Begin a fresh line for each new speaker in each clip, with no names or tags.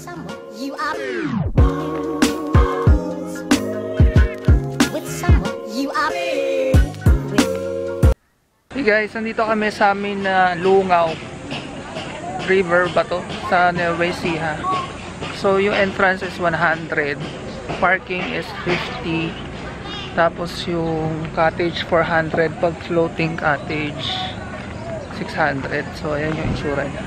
someone you are with someone you are with.
Hey guys, nandito kami sa amin na Lungaw River ba to? Sa Nueva Ecija. So yung entrance is 100, parking is 50, tapos yung cottage 400, pag floating cottage 600. So ayan yung itsura niya.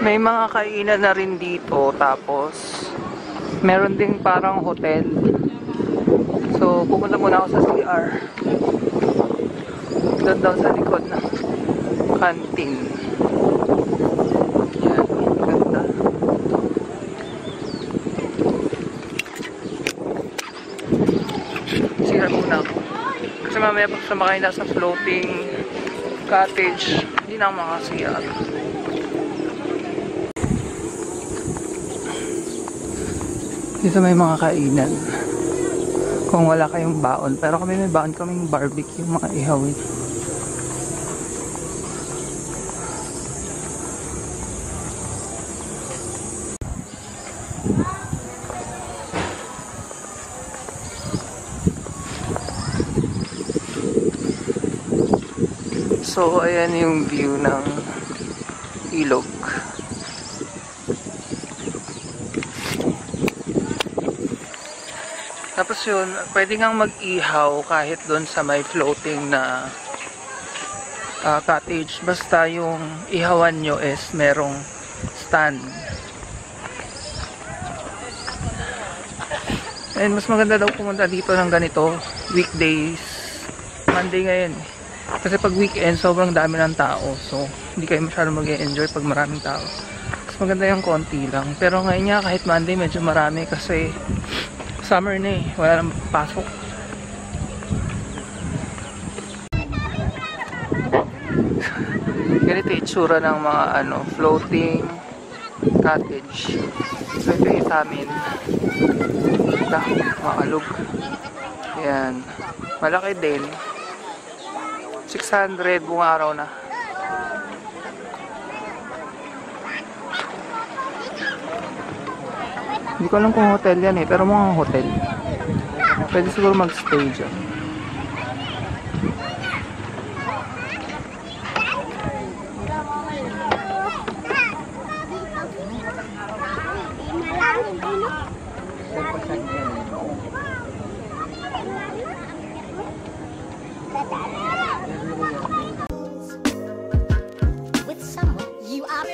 May mga kainan na rin dito, tapos meron ding parang hotel. So pupunta muna ako sa CR. Doon daw sa likod ng canteen. Yan, ganda. CR muna ako. Kasi mamaya pag sumakay na sa floating cottage, hindi na ako maka-CR. Dito may mga kainan. Kung wala kayong baon. Pero kami may baon kaming barbecue, mga ihawin. So, ayan yung view ng ilog. Tapos yun, pwede ngang mag-ihaw kahit doon sa may floating na cottage. Basta yung ihawan nyo is merong stand. And mas maganda daw pumunta dito ng ganito, weekdays. Monday ngayon. Kasi pag weekend, sobrang dami ng tao. So, hindi kayo masyadong mag-enjoy pag maraming tao. Mas maganda yung konti lang. Pero ngayon nga, kahit Monday, medyo marami kasi summer na eh. Wala nang pasok. Ganito yung itsura ng mga floating cottage. So ito yung sa amin. Ito, makalog. Ayan. Malaki din. 600 buong araw na. Hindi ko alam kung hotel yan eh, pero mga hotel. Pwede siguro mag-stay dyan.
With someone you are.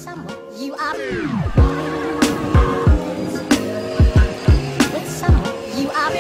someone you are. With someone you are.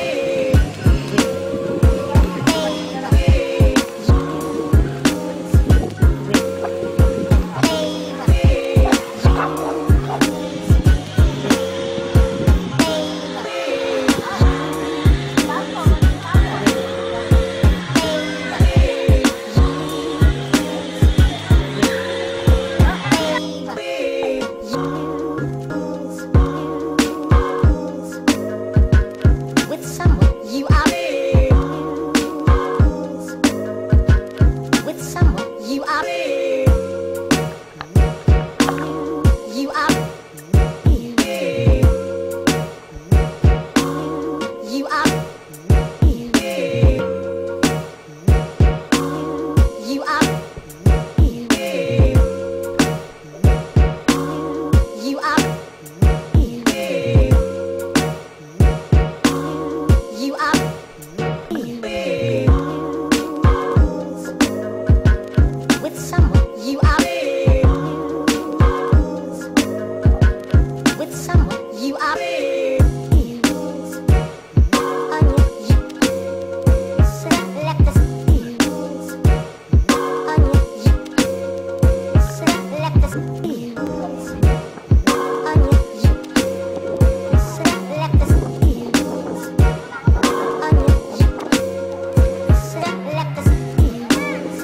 heels. Onion, you select the heels. Onion, you select the heels.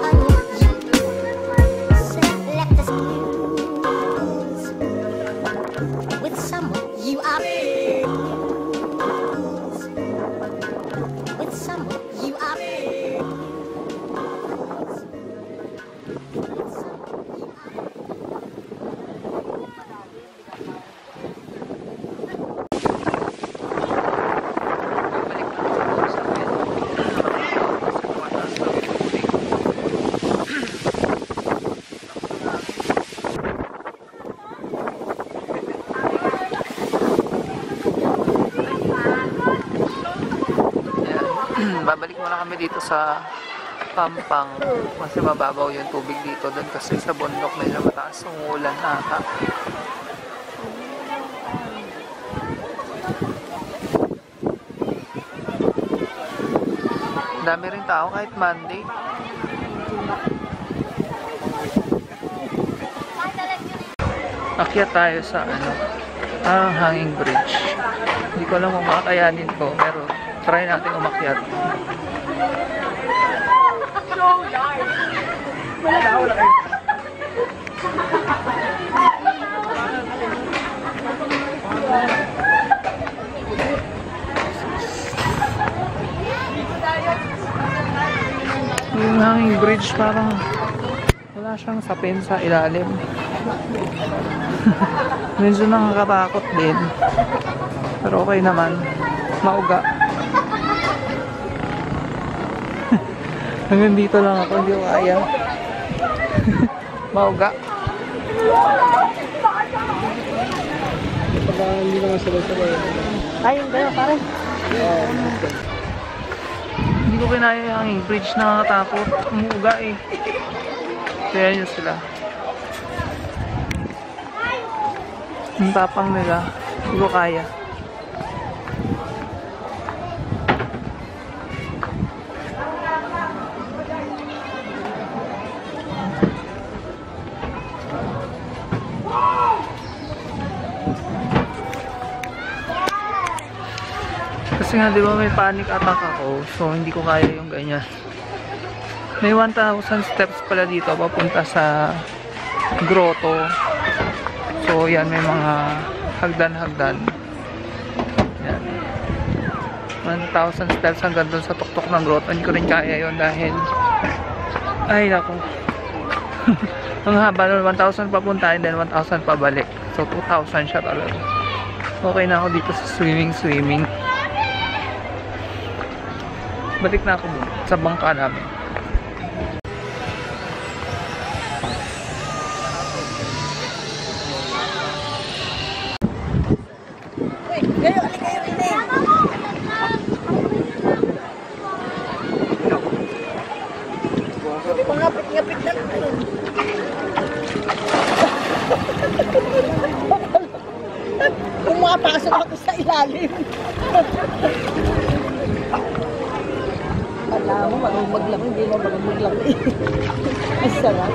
Onion, you select the heels. With someone you are pleased. With someone you are pleased.
Babalik muna kami dito sa Pampang kasi mababaw yung tubig dito doon kasi sa bundok medyo mataas ang ulan ata. Dami rin tao kahit Monday. Akyat tayo sa hanging bridge. Hindi ko alam kung makakayanin ko pero try natin umakyat. Yung hanging bridge parang wala siyang sapin sa ilalim. Medyo nakakatakot din. Pero okay naman. Mauga. Hanggang dito lang ako, hindi ko kaya. Mauga.
Pagka hindi naman sabay-sabay.
Ay, yung gano'n parang.
Hindi ko kinaya yung hanging bridge, nakakatakot. Umuuga eh. Kaya nyo sila. Ang tapang nila. Hindi ko kaya. Kasi nga di ba may panic attack ako, so hindi ko kaya yung ganyan. May 1,000 steps pala dito papunta sa grotto. So yan, may mga hagdan-hagdan. Yan. 1,000 steps hanggang doon sa tuktok ng grotto. Hindi ko rin kaya yun dahil ay nako. Ang haba nun, 1,000 papunta and then 1,000 pabalik. So 2,000 siya talaga. Okay na ako dito sa swimming. Balik na ako sa bangka namin.
Pangapit-ngapit na lang. Pumapasok ako sa ilalim. Alam mo, malumbag lang, hindi mo malumbag lang. Ang sarap.